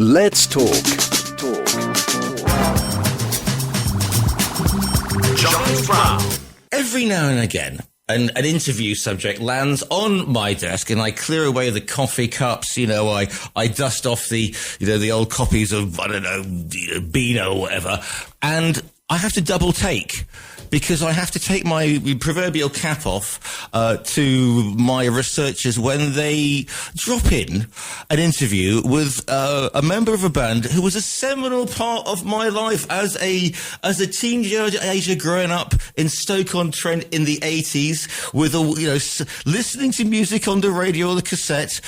Let's talk. Giles Brown. Every now and again, an interview subject lands on my desk, and I clear away the coffee cups. I dust off the old copies of Beano or whatever, and I have to double take. Because I have to take my proverbial cap off to my researchers when they drop in an interview with a member of a band who was a seminal part of my life as a teenager growing up in Stoke-on-Trent in the 80s, with listening to music on the radio or the cassette,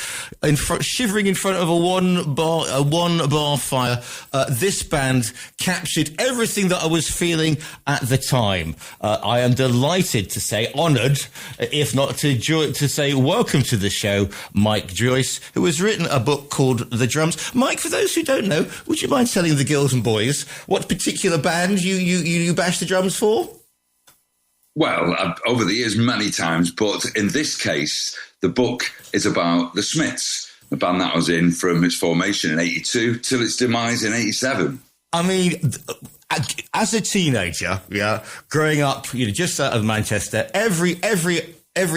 shivering in front of a one bar fire. This band captured everything that I was feeling at the time. I am delighted to say, honoured, if not to say welcome to the show, Mike Joyce, who has written a book called The Drums. Mike, for those who don't know, would you mind telling the girls and boys what particular band you bash the drums for? Well, over the years, many times, but in this case, the book is about the Smiths, the band that I was in from its formation in 82 till its demise in 87. I mean, as a teenager, growing up, just out of Manchester, every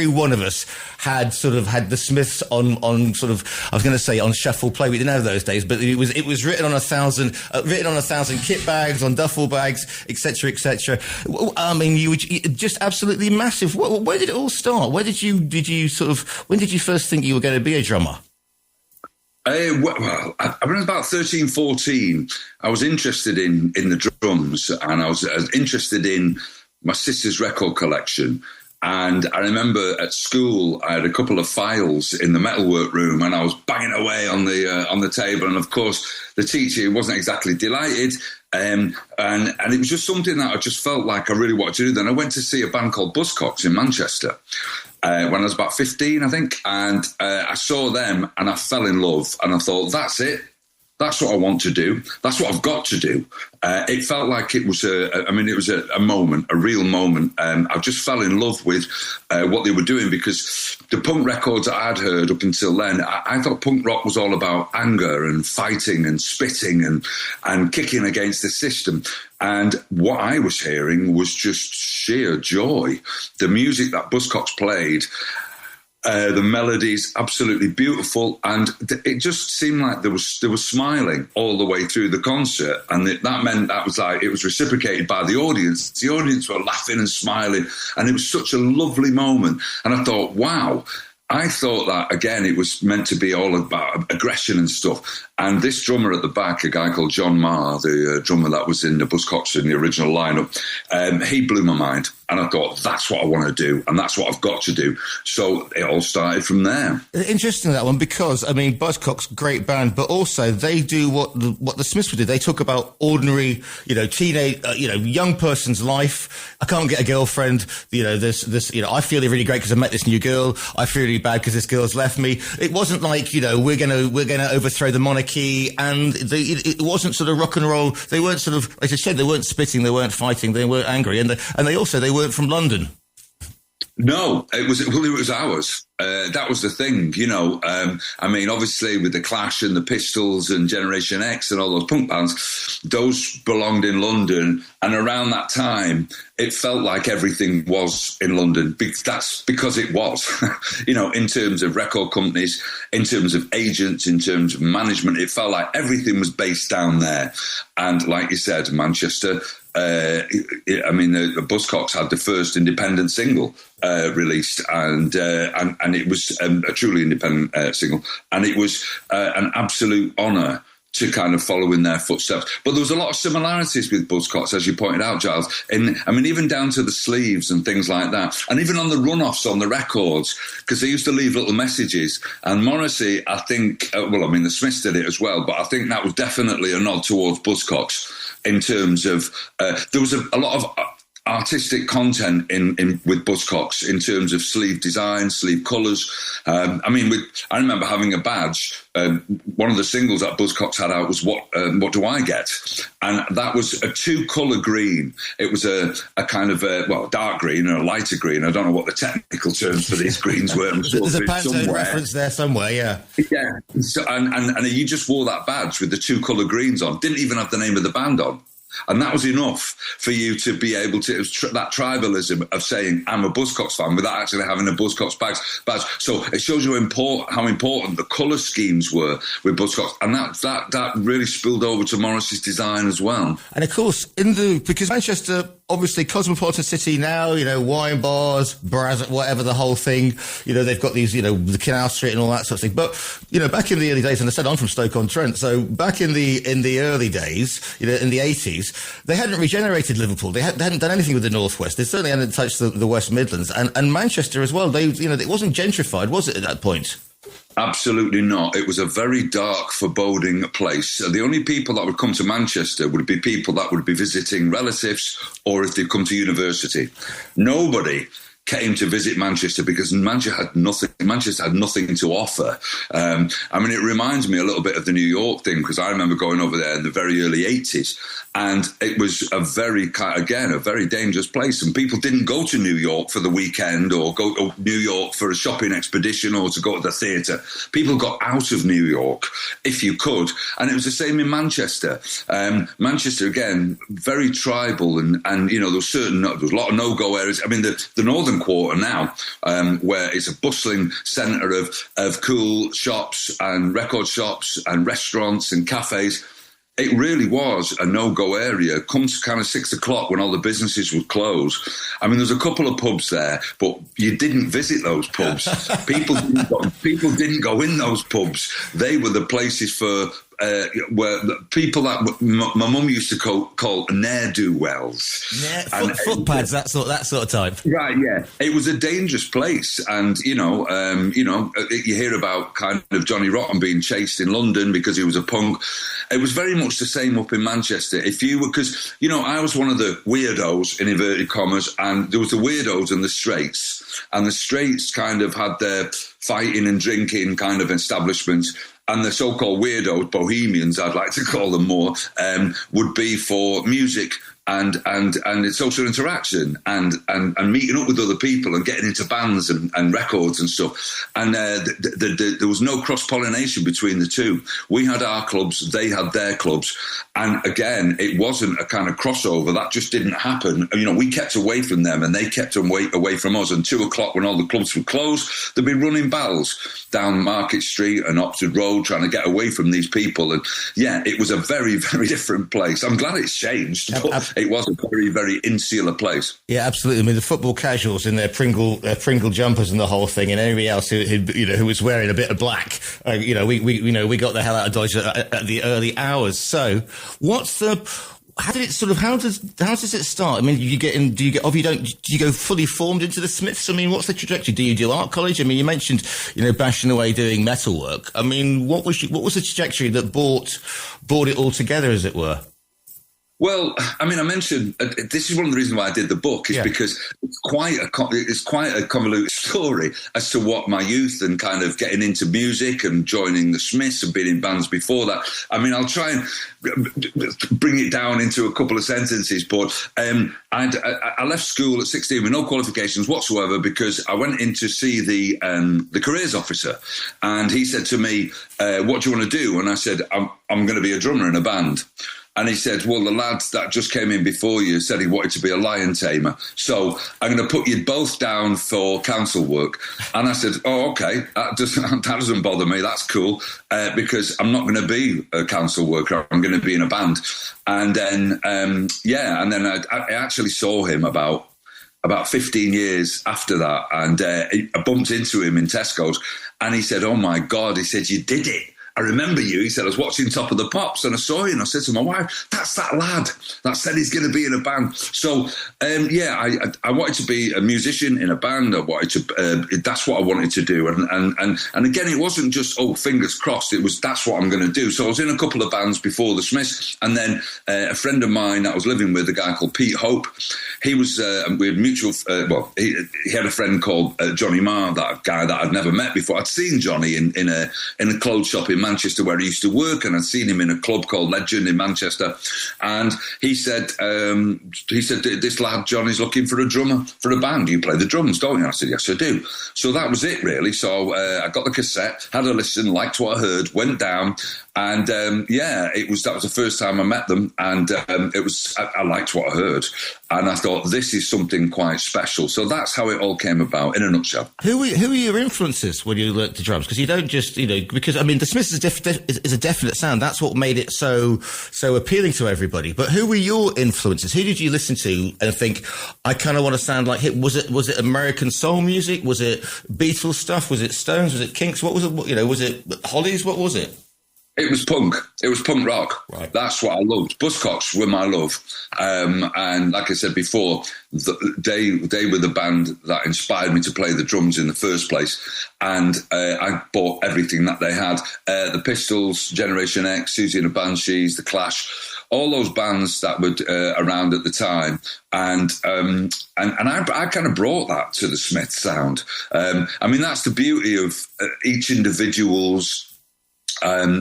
one of us had the Smiths on on shuffle play. We didn't have those days, but it was written on 1,000 kit bags, on duffel bags, etc., etc. I mean, you were just absolutely massive. Where did it all start? When did you first think you were going to be a drummer? Well, I was about 13, 14. I was interested in the drums, and I was interested in my sister's record collection. And I remember at school, I had a couple of files in the metalwork room, and I was banging away on the table. And of course, the teacher wasn't exactly delighted. And it was just something that I just felt like I really wanted to do. Then I went to see a band called Buzzcocks in Manchester when I was about 15, I think. And I saw them and I fell in love. And I thought, that's it. That's what I want to do. That's what I've got to do. It felt like it was a moment, a real moment. I just fell in love with what they were doing, because the punk records I had heard up until then, I thought punk rock was all about anger and fighting and spitting and kicking against the system. And what I was hearing was just sheer joy. The music that Buzzcocks played, the melodies, absolutely beautiful, and it just seemed like they were smiling all the way through the concert, and that meant that was like it was reciprocated by the audience. The audience were laughing and smiling, and it was such a lovely moment. And I thought, wow. I thought that, again, it was meant to be all about aggression and stuff. And this drummer at the back, a guy called John Marr, the drummer that was in the Buzzcocks in the original lineup, he blew my mind. And I thought, that's what I want to do, and that's what I've got to do. So it all started from there. Interesting, that one, because, I mean, Buzzcocks, great band, but also they do what the Smiths would do. They talk about ordinary, teenage, young person's life. I can't get a girlfriend. I feel really great because I met this new girl. I feel really bad because this girl's left me. It wasn't like, we're gonna overthrow the monarchy, and it wasn't sort of rock and roll. They weren't sort of, like I said, they weren't spitting, they weren't fighting, they weren't angry, and they weren't from London. No, it was ours. That was the thing, I mean, obviously with the Clash and the Pistols and Generation X and all those punk bands, those belonged in London. And around that time, it felt like everything was in London. That's because it was, in terms of record companies, in terms of agents, in terms of management. It felt like everything was based down there. And like you said, Manchester, the Buzzcocks had the first independent single released, and it was a truly independent single, and it was an absolute honour to kind of follow in their footsteps. But there was a lot of similarities with Buzzcocks, as you pointed out, Giles. Even down to the sleeves and things like that. And even on the runoffs on the records, because they used to leave little messages. And Morrissey, I think, the Smiths did it as well, but I think that was definitely a nod towards Buzzcocks in terms of, there was a lot of artistic content in with Buzzcocks in terms of sleeve design, sleeve colours. I remember having a badge. One of the singles that Buzzcocks had out was What Do I Get? And that was a 2-colour green. It was a kind of dark green and a lighter green. I don't know what the technical terms for these greens were. There's a Pantone reference there somewhere, yeah. Yeah. So, and you just wore that badge with the 2-colour greens on. Didn't even have the name of the band on. And that was enough for you to be able to, that tribalism of saying, I'm a Buzzcocks fan, without actually having a Buzzcocks badge. So it shows you how important the colour schemes were with Buzzcocks. And that really spilled over to Morris's design as well. And of course, because Manchester, obviously cosmopolitan city now, wine bars, bars, whatever, the whole thing, they've got these, the Canal Street and all that sort of thing. But, back in the early days, and I said I'm from Stoke-on-Trent, so back in the early days, in the 80s, they hadn't regenerated Liverpool. They hadn't done anything with the Northwest. They certainly hadn't touched the West Midlands and Manchester as well. They, it wasn't gentrified, was it, at that point? Absolutely not. It was a very dark, foreboding place. The only people that would come to Manchester would be people that would be visiting relatives or if they'd come to university. Nobody came to visit Manchester because Manchester had nothing to offer. It reminds me a little bit of the New York thing, because I remember going over there in the very early 80s, and it was a very dangerous place. And people didn't go to New York for the weekend or go to New York for a shopping expedition or to go to the theatre. People got out of New York if you could. And it was the same in Manchester. Manchester, again, very tribal, and there was a lot of no-go areas. The Northern Quarter now, where it's a bustling centre of cool shops and record shops and restaurants and cafes. It really was a no-go area. Come to kind of 6 o'clock when all the businesses would close. There's a couple of pubs there, but you didn't visit those pubs. People didn't go in those pubs. They were the places for where the people that my mum used to call ne'er-do-wells. Footpads, that sort of type. Right, yeah. It was a dangerous place, and you hear about kind of Johnny Rotten being chased in London because he was a punk. It was very much the same up in Manchester. Because I was one of the weirdos in inverted commas, and there was the weirdos and the straights, and the straights kind of had their fighting and drinking kind of establishments. And the so-called weirdos, bohemians, I'd like to call them more, would be for music and social interaction and meeting up with other people and getting into bands and records and stuff. And there was no cross-pollination between the two. We had our clubs, they had their clubs. And again, it wasn't a kind of crossover. That just didn't happen. We kept away from them and they kept away from us. And 2 o'clock when all the clubs would close, they'd be running battles down Market Street and Oxford Road trying to get away from these people. And yeah, it was a very, very different place. I'm glad it's changed, but it was a very, very insular place. Yeah, absolutely. The football casuals in their Pringle jumpers and the whole thing, and anybody else who was wearing a bit of black, we got the hell out of Dodge at the early hours. So, how does it start? Do you go fully formed into the Smiths? What's the trajectory? Do you do art college? You mentioned, bashing away doing metalwork. What was the trajectory that brought it all together, as it were? Well, I mentioned this is one of the reasons why I did the book is because it's quite a convoluted story as to what my youth and kind of getting into music and joining the Smiths and being in bands before that. I'll try and bring it down into a couple of sentences, but I left school at 16 with no qualifications whatsoever because I went in to see the careers officer, and he said to me, "What do you want to do?" And I said, "I'm going to be a drummer in a band." And he said, well, the lad that just came in before you said he wanted to be a lion tamer. So I'm going to put you both down for council work. And I said, oh, okay, that doesn't bother me. That's cool, because I'm not going to be a council worker. I'm going to be in a band. And then, I actually saw him about 15 years after that. And I bumped into him in Tesco's. And he said, oh, my God, he said, you did it. I remember you. He said, I was watching Top of the Pops and I saw you and I said to my wife, that's that lad that said he's going to be in a band. So, I wanted to be a musician in a band. I wanted to, that's what I wanted to do. And again, it wasn't just, fingers crossed. It was, that's what I'm going to do. So I was in a couple of bands before the Smiths. And then a friend of mine that I was living with, a guy called Pete Hope, he was, we had mutual, he had a friend called Johnny Marr, that guy that I'd never met before. I'd seen Johnny in a clothes shop in Manchester where he used to work, and I'd seen him in a club called Legend in Manchester. And he said, this lad, Johnny's looking for a drummer for a band. You play the drums, don't you? I said, yes, I do. So that was it, really. So I got the cassette, had a listen, liked what I heard, went down, and that was the first time I met them, and I liked what I heard, and I thought this is something quite special. So that's how it all came about in a nutshell. Who were your influences when you learnt the drums? Because you don't just, because I mean the Smiths is a definite sound. That's what made it so appealing to everybody. But who were your influences? Who did you listen to and think, I kind of want to sound like him? Was it American soul music? Was it Beatles stuff? Was it Stones? Was it Kinks? What was it? Was it Hollies? What was it? It was punk. It was punk rock. Right. That's what I loved. Buzzcocks were my love. And like I said before, they were the band that inspired me to play the drums in the first place. And I bought everything that they had. The Pistols, Generation X, Susie and the Banshees, The Clash, all those bands that were around at the time. And I kind of brought that to the Smiths sound. I mean, that's the beauty of each individual's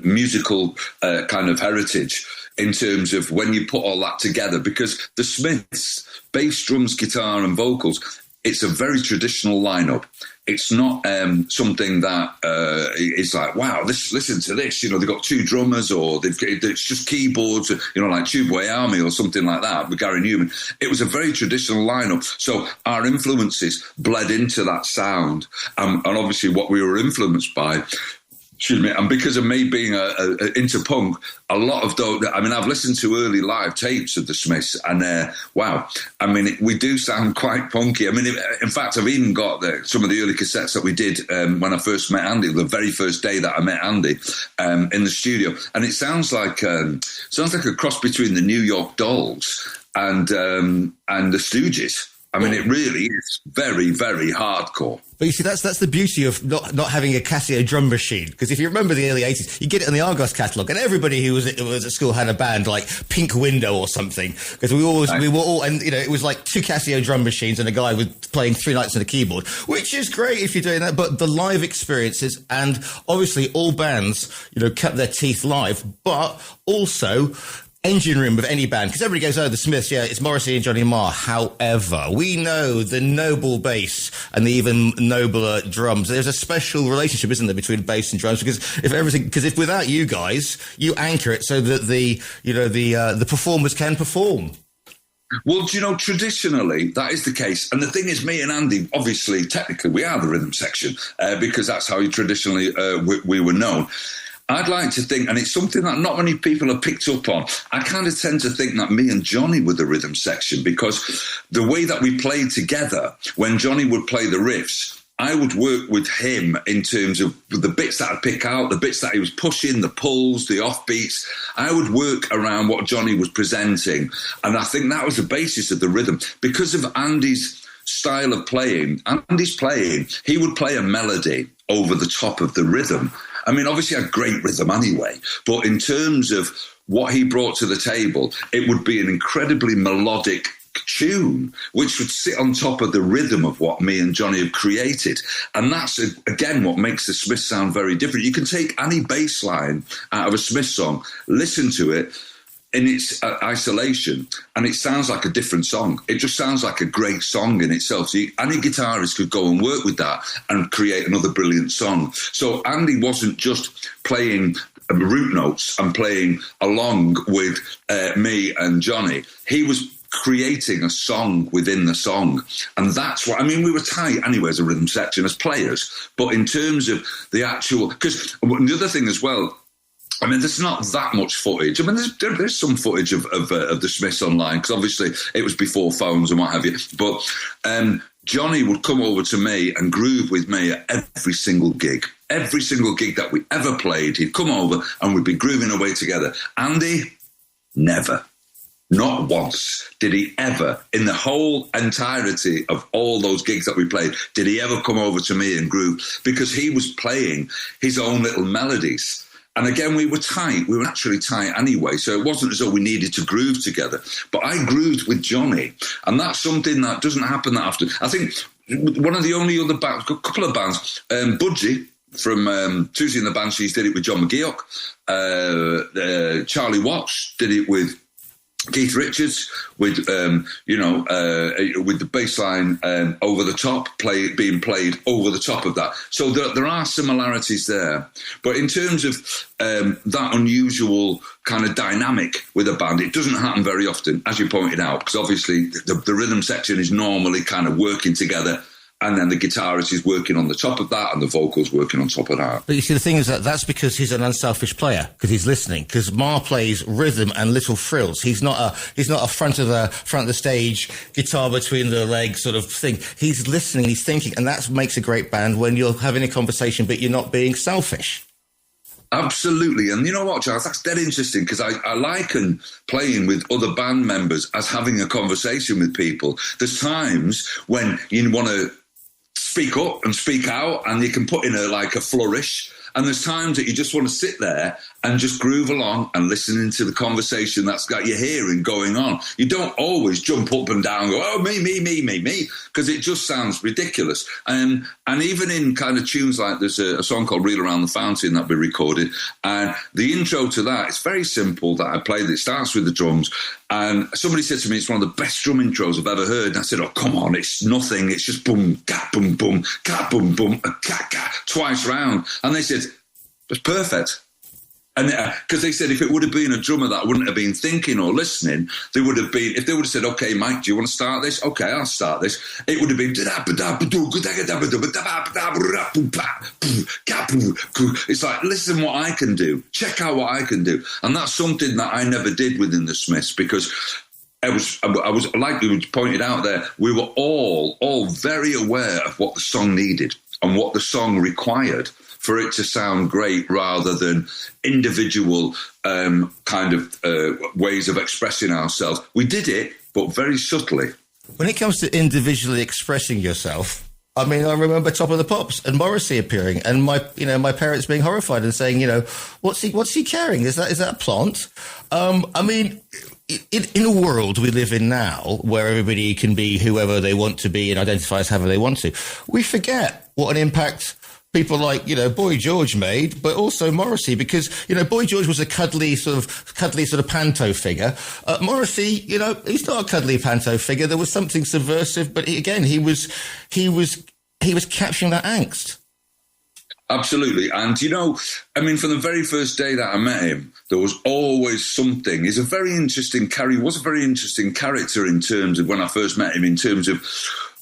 musical kind of heritage in terms of when you put all that together, because the Smiths, bass, drums, guitar and vocals, it's a very traditional lineup. It's not something that is like, wow, listen to this. They've got two drummers, or it's just keyboards, like Tubeway Army or something like that with Gary Newman. It was a very traditional lineup. So our influences bled into that sound. And obviously what we were influenced by, and because of me being into punk, a lot of those, I mean, I've listened to early live tapes of the Smiths, and wow, I mean, we do sound quite punky. I mean, in fact, I've even got some of the early cassettes that we did when I first met Andy, the very first day that I met Andy in the studio, and it sounds like a cross between the New York Dolls and the Stooges. I mean, it really is very, very hardcore. But you see, that's the beauty of not having a Casio drum machine. Because if you remember the early 80s, you get it in the Argos catalogue, and everybody who was at school had a band like Pink Window or something. Because we were all, and it was like two Casio drum machines and a guy with playing 3 nights on a keyboard, which is great if you're doing that. But the live experiences, and obviously all bands, cut their teeth live, but also engine room of any band, because everybody goes, the Smiths, it's Morrissey and Johnny Marr. However, we know the noble bass and the even nobler drums. There's a special relationship, isn't there, between bass and drums? Because if without you guys, you anchor it so that the performers can perform. Well, traditionally, that is the case. And the thing is, me and Andy, obviously, technically, we are the rhythm section, because that's how traditionally we were known. I'd like to think, and it's something that not many people have picked up on, I kind of tend to think that me and Johnny were the rhythm section, because the way that we played together, when Johnny would play the riffs, I would work with him in terms of the bits that I'd pick out, the bits that he was pushing, the pulls, the offbeats. I would work around what Johnny was presenting. And I think that was the basis of the rhythm. Because of Andy's style of playing, he would play a melody over the top of the rhythm. I mean, obviously, I had great rhythm anyway, but in terms of what he brought to the table, it would be an incredibly melodic tune, which would sit on top of the rhythm of what me and Johnny have created. And that's, again, what makes the Smiths sound very different. You can take any bass line out of a Smiths song, listen to it in its isolation, and it sounds like a different song. It just sounds like a great song in itself. So any guitarist could go and work with that and create another brilliant song. So Andy wasn't just playing root notes and playing along with me and Johnny. He was creating a song within the song. And that's what, I mean, we were tight anyway as a rhythm section, as players. But in terms of the actual, because the other thing as well, I mean, there's not that much footage. I mean, there's some footage of the Smiths online, because obviously it was before phones and what have you. But Johnny would come over to me and groove with me at every single gig. Every single gig that we ever played, he'd come over and we'd be grooving away together. Andy, never. Not once did he ever, in the whole entirety of all those gigs that we played, did he ever come over to me and groove, because he was playing his own little melodies. And again, we were tight. We were naturally tight anyway, so it wasn't as though we needed to groove together. But I grooved with Johnny, and that's something that doesn't happen that often. I think one of the only other bands, a couple of bands, Budgie from Tuesday and the Banshees did it with John McGeoch. Charlie Watts did it with Keith Richards, with with the bass line over the top, being played over the top of that. So there are similarities there. But in terms of that unusual kind of dynamic with a band, it doesn't happen very often, as you pointed out, because obviously the rhythm section is normally kind of working together, and then the guitarist is working on the top of that, and the vocals working on top of that. But you see, the thing is that's because he's an unselfish player, because he's listening. Because Mar plays rhythm and little frills. He's not a front of the stage, guitar between the legs sort of thing. He's listening, he's thinking, and that makes a great band when you're having a conversation, but you're not being selfish. Absolutely. And you know what, Giles, that's dead interesting, because I liken playing with other band members as having a conversation with people. There's times when you want to speak up and speak out, and you can put in a flourish. And there's times that you just want to sit there and just groove along and listening to the conversation that's got your hearing going on. You don't always jump up and down and go, oh, me, because it just sounds ridiculous. And even in kind of tunes like there's a song called Reel Around the Fountain that we recorded, and the intro to that, it's very simple that I played. It starts with the drums, and somebody said to me, it's one of the best drum intros I've ever heard. And I said, oh, come on, it's nothing. It's just boom, ka, boom, boom, ka, boom, boom, ka, ka, twice round. And they said, it's perfect. And because they said if it would have been a drummer that wouldn't have been thinking or listening, they would have been, if they would have said, okay, Mike, do you want to start this? Okay, I'll start this. It would have been, it's like, listen what I can do. Check out what I can do. And that's something that I never did within the Smiths, because I was like you pointed out there, we were all very aware of what the song needed and what the song required for it to sound great, rather than individual ways of expressing ourselves. We did it, but very subtly. When it comes to individually expressing yourself, I mean, I remember Top of the Pops and Morrissey appearing, and my parents being horrified and saying, what's he carrying? Is that a plant? I mean, in a world we live in now, where everybody can be whoever they want to be and identify as however they want to, we forget what an impact people like, Boy George made, but also Morrissey, because, Boy George was a cuddly sort of panto figure. Morrissey, he's not a cuddly panto figure. There was something subversive, but he was capturing that angst. Absolutely. And, from the very first day that I met him, there was always something. He was a very interesting character in terms of when I first met him, in terms of,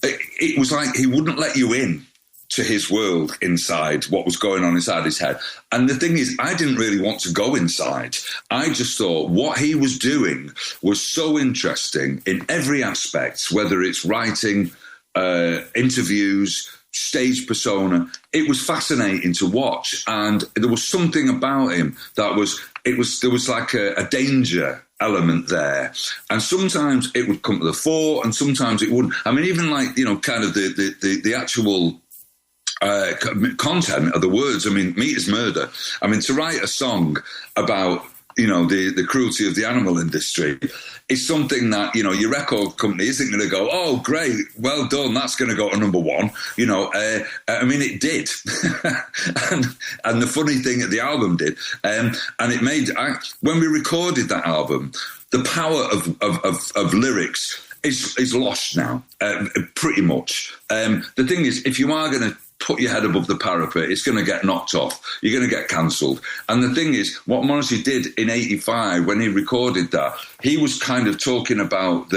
it was like he wouldn't let you in to his world inside, what was going on inside his head. And the thing is, I didn't really want to go inside. I just thought what he was doing was so interesting in every aspect, whether it's writing, interviews, stage persona. It was fascinating to watch. And there was something about him that there was like a danger element there. And sometimes it would come to the fore and sometimes it wouldn't. I mean, even like, kind of the actual content of the words. I mean, Meat is Murder. I mean, to write a song about, the cruelty of the animal industry is something that, your record company isn't going to go, oh, great, well done, that's going to go to number one. I mean, it did. and the funny thing, the album did. And it made, when we recorded that album, the power of lyrics is lost now, pretty much. The thing is, if you are going to put your head above the parapet, it's going to get knocked off. You're going to get cancelled. And the thing is, what Morrissey did in 85, when he recorded that, he was kind of talking about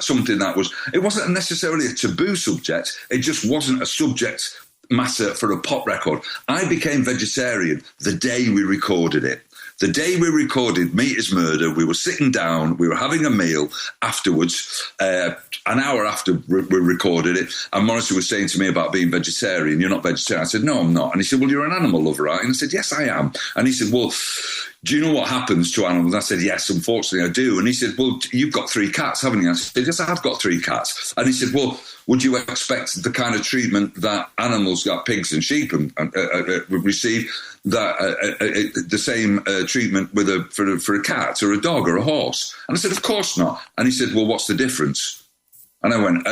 something that it wasn't necessarily a taboo subject. It just wasn't a subject matter for a pop record. I became vegetarian the day we recorded it. The day we recorded Meat is Murder, we were sitting down, we were having a meal afterwards, an hour after we recorded it, and Morrissey was saying to me about being vegetarian. You're not vegetarian. I said, no, I'm not. And he said, well, you're an animal lover, right? And I said, yes, I am. And he said, well, do you know what happens to animals? And I said, yes, unfortunately I do. And he said, well, you've got 3 cats, haven't you? I said, yes, I have got 3 cats. And he said, well, would you expect the kind of treatment that animals, like pigs and sheep, receive, that the same treatment for a cat or a dog or a horse? And I said, of course not. And he said, well, what's the difference? And I went,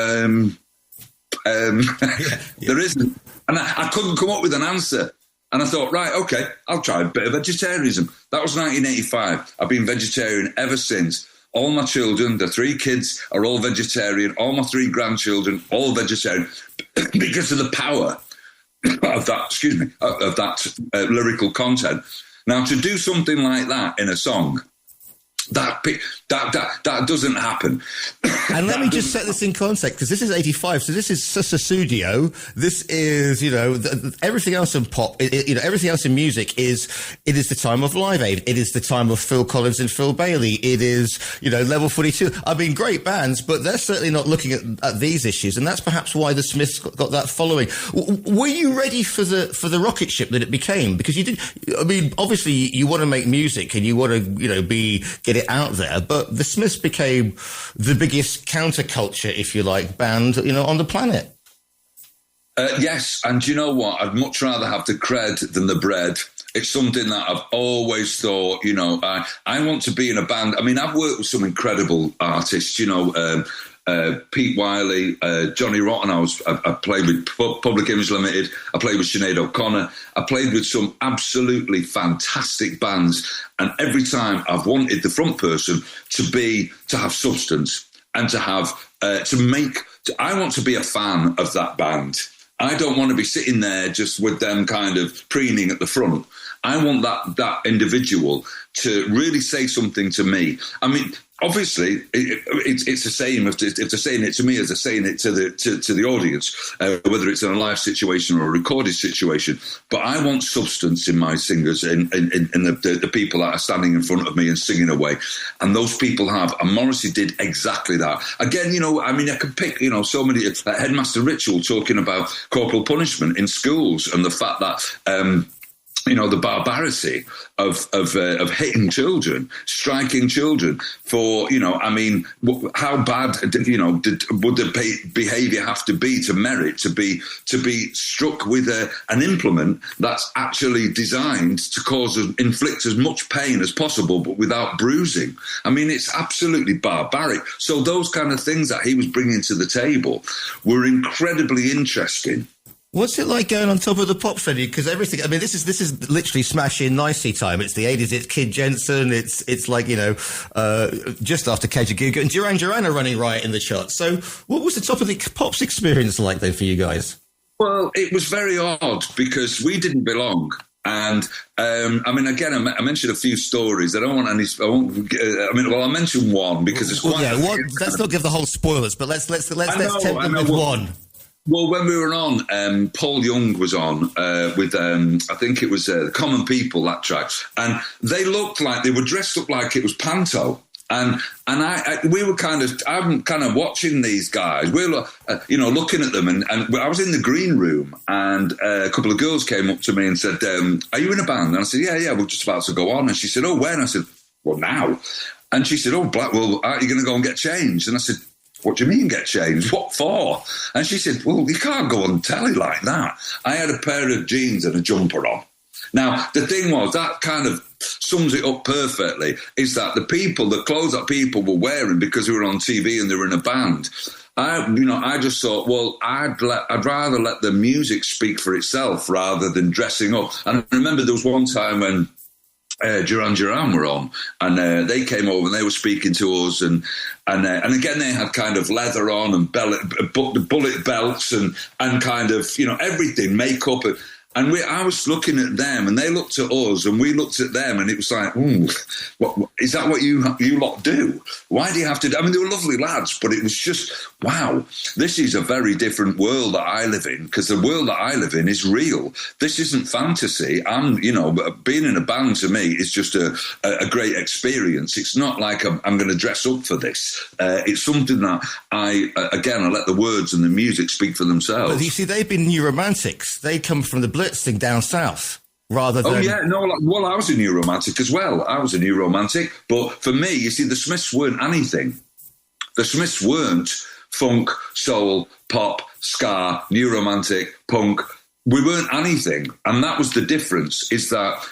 there isn't. And I couldn't come up with an answer. And I thought, right, okay, I'll try a bit of vegetarianism. That was 1985. I've been vegetarian ever since. All my children, the 3 kids, are all vegetarian. All my 3 grandchildren, all vegetarian, because of the power of that, lyrical content. Now, to do something like that in a song, that doesn't happen. And let me just set this in context, because this is 85, so this is Sussudio. This is, everything else in pop, everything else in music is the time of Live Aid. It is the time of Phil Collins and Phil Bailey. It is, Level 42. I mean, great bands, but they're certainly not looking at these issues, and that's perhaps why the Smiths got that following. Were you ready for the rocket ship that it became? Because you did, I mean, obviously you want to make music and you want to, get it out there, but the Smiths became the biggest counterculture, if you like, band, on the planet. Yes, and you know what? I'd much rather have the cred than the bread. It's something that I've always thought, I want to be in a band. I mean, I've worked with some incredible artists, Pete Wiley, Johnny Rotten. I played with Public Image Limited. I played with Sinead O'Connor. I played with some absolutely fantastic bands. And every time I've wanted the front person to have substance and to have, I want to be a fan of that band. I don't want to be sitting there just with them kind of preening at the front. I want that individual to really say something to me. I mean, obviously, it's the same if they're saying it to me as they're saying it to the audience, whether it's in a live situation or a recorded situation. But I want substance in my singers, in the people that are standing in front of me and singing away. And those people have. And Morrissey did exactly that. Again, I can pick, so many. Headmaster Ritual talking about corporal punishment in schools and the fact that. The barbarity of hitting children, striking children for, how bad, would the behaviour have to be to merit to be struck with an implement that's actually designed to inflict as much pain as possible, but without bruising. I mean, it's absolutely barbaric. So those kind of things that he was bringing to the table were incredibly interesting. What's it like going on top of the pops venue? Because everything, I mean, this is literally smash in nicely time. It's the 80s, it's Kid Jensen, it's like, just after Cage of Guga, and Duran Duran are running riot in the charts. So what was the top of the pops experience like then for you guys? Well, it was very odd because we didn't belong. And again, I mentioned a few stories. I don't want any. I'll mention one because it's quite. Yeah, let's not give the whole spoilers, but let's tempt them with one. Well, when we were on, Paul Young was on with, I think it was The Common People, that track. And they looked like, they were dressed up like it was Panto. And I'm kind of watching these guys. We were, looking at them. And I was in the green room and a couple of girls came up to me and said, are you in a band? And I said, yeah, we're just about to go on. And she said, oh, when? I said, well, now. And she said, oh, Blackwell, are you going to go and get changed? And I said, what do you mean get changed? What for? And she said, well, you can't go on telly like that. I had a pair of jeans and a jumper on. Now, the thing was, that kind of sums it up perfectly, is that the clothes that people were wearing because we were on TV and they were in a band, I just thought, well, I'd rather let the music speak for itself rather than dressing up. And I remember there was one time when Duran Duran were on, and they came over and they were speaking to us, and again they had kind of leather on and bullet belts and kind of everything, makeup, And I was looking at them, and they looked at us, and we looked at them, and it was like, what is that? What you lot do? Why do you have to? I mean, they were lovely lads, but it was just, wow, this is a very different world that I live in, because the world that I live in is real. This isn't fantasy. Being in a band to me is just a great experience. It's not like I'm going to dress up for this. It's something that I let the words and the music speak for themselves. But you see, they've been new romantics. They come from the Blitz thing down south, rather than... Oh, yeah, no, well, I was a new romantic as well. I was a new romantic. But for me, you see, the Smiths weren't anything. The Smiths weren't funk, soul, pop, ska, new romantic, punk. We weren't anything. And that was the difference, is that,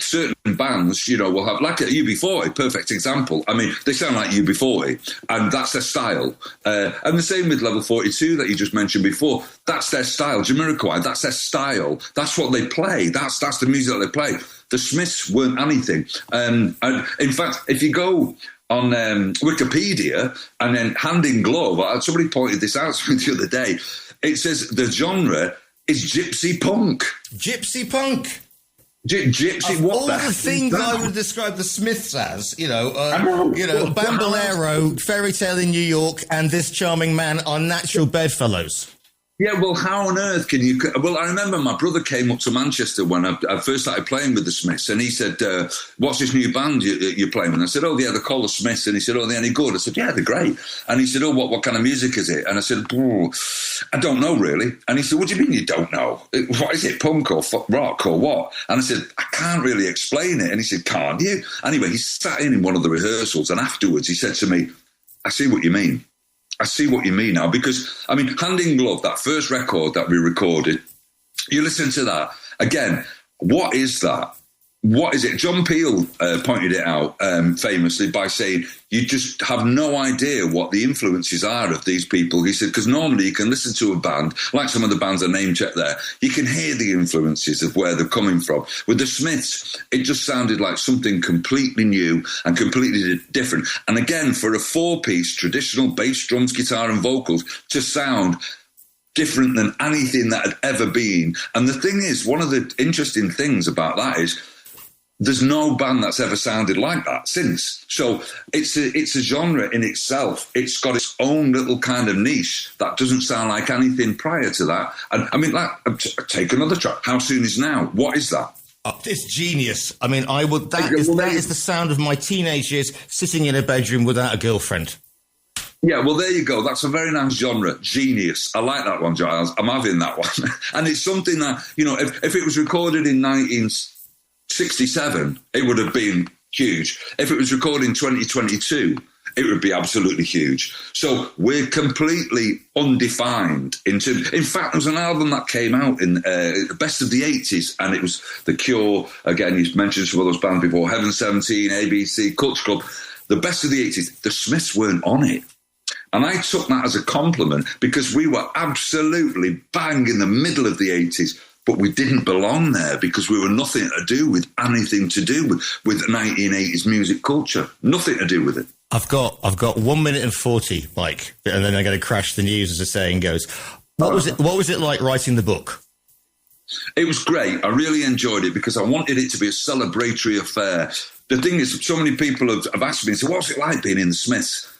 certain bands, will have, like a UB40, perfect example. I mean, they sound like UB40, and that's their style. And the same with Level 42 that you just mentioned before. That's their style. Jamiroquai, that's their style. That's what they play. That's the music that they play. The Smiths weren't anything. And in fact, if you go on Wikipedia and then Hand in Glove, somebody pointed this out to me the other day, it says the genre is gypsy punk. Gypsy punk. Gypsy. What all the things I would describe the Smiths as, Bandolero, Fairy Tale in New York, and This Charming Man are natural bedfellows. Yeah, well, how on earth can you... Well, I remember my brother came up to Manchester when I first started playing with the Smiths, and he said, what's this new band you're playing with? And I said, oh, yeah, they're called the Smiths. And he said, oh, they're any good? I said, yeah, they're great. And he said, oh, what kind of music is it? And I said, I don't know, really. And he said, what do you mean you don't know? What is it, punk or rock or what? And I said, I can't really explain it. And he said, can't you? Anyway, he sat in one of the rehearsals, and afterwards he said to me, I see what you mean. I see what you mean now, because, I mean, Hand in Glove, that first record that we recorded, you listen to that, again, what is that? What is it? John Peel pointed it out famously by saying, you just have no idea what the influences are of these people. He said, because normally you can listen to a band, like some of the bands I name-checked there, you can hear the influences of where they're coming from. With the Smiths, it just sounded like something completely new and completely different. And again, for a four-piece, traditional bass, drums, guitar and vocals to sound different than anything that had ever been. And the thing is, one of the interesting things about that is, there's no band that's ever sounded like that since. So it's a genre in itself. It's got its own little kind of niche that doesn't sound like anything prior to that. And I mean, take another track. How Soon Is Now? What is that? It's genius. I mean, that is the sound of my teenage years sitting in a bedroom without a girlfriend. Yeah, well, there you go. That's a very nice genre. Genius. I like that one, Giles. I'm having that one. And it's something that, if it was recorded in 1967, it would have been huge. If it was recorded in 2022, it would be absolutely huge. So we're completely undefined. In fact, there was an album that came out in Best of the 80s, and it was The Cure. Again, you mentioned some of those bands before, Heaven 17, ABC, Culture Club. The Best of the 80s, the Smiths weren't on it. And I took that as a compliment, because we were absolutely bang in the middle of the 80s. But we didn't belong there because we were nothing to do with anything to do with 1980s music culture. Nothing to do with it. I've got 1 minute and 40, Mike, and then I'm going to crash the news, as the saying goes. What was it like writing the book? It was great. I really enjoyed it because I wanted it to be a celebratory affair. The thing is, so many people have asked me, so what's it like being in the Smiths?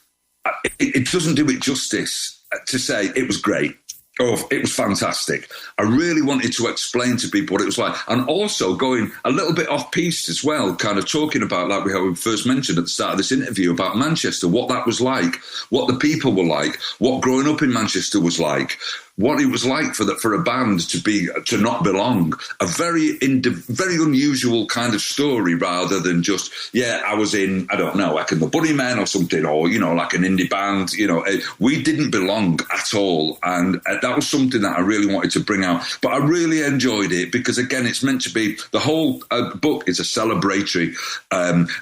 It doesn't do it justice to say it was great. Oh, it was fantastic. I really wanted to explain to people what it was like. And also going a little bit off-piste as well, kind of talking about, like we first mentioned at the start of this interview, about Manchester, what that was like, what the people were like, what growing up in Manchester was like, what it was like for a band to not belong. A very unusual kind of story, rather than just, I was in, I don't know, like in the Bunnymen or something, or, like an indie band. We didn't belong at all. And that was something that I really wanted to bring out. But I really enjoyed it because, again, it's meant to be, the whole book is a celebratory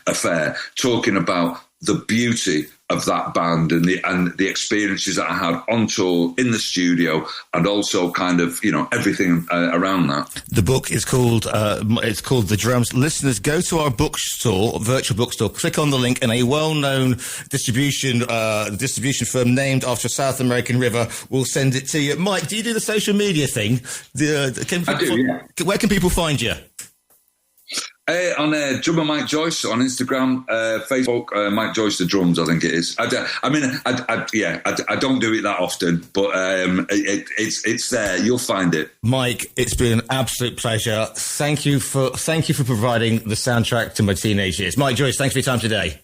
affair, talking about the beauty of that band and the experiences that I had on tour, in the studio, and also kind of, everything around that. The book is called The Drums. Listeners, go to our bookstore, virtual bookstore, click on the link, and a well-known distribution firm named after a South American river will send it to you. Mike, do you do the social media thing? I do, yeah. Where can people find you? On Drummer Mike Joyce on Instagram, Facebook, Mike Joyce the Drums, I think it is. I don't do it that often, but it's there. You'll find it. Mike, it's been an absolute pleasure. Thank you for providing the soundtrack to my teenage years. Mike Joyce, thanks for your time today.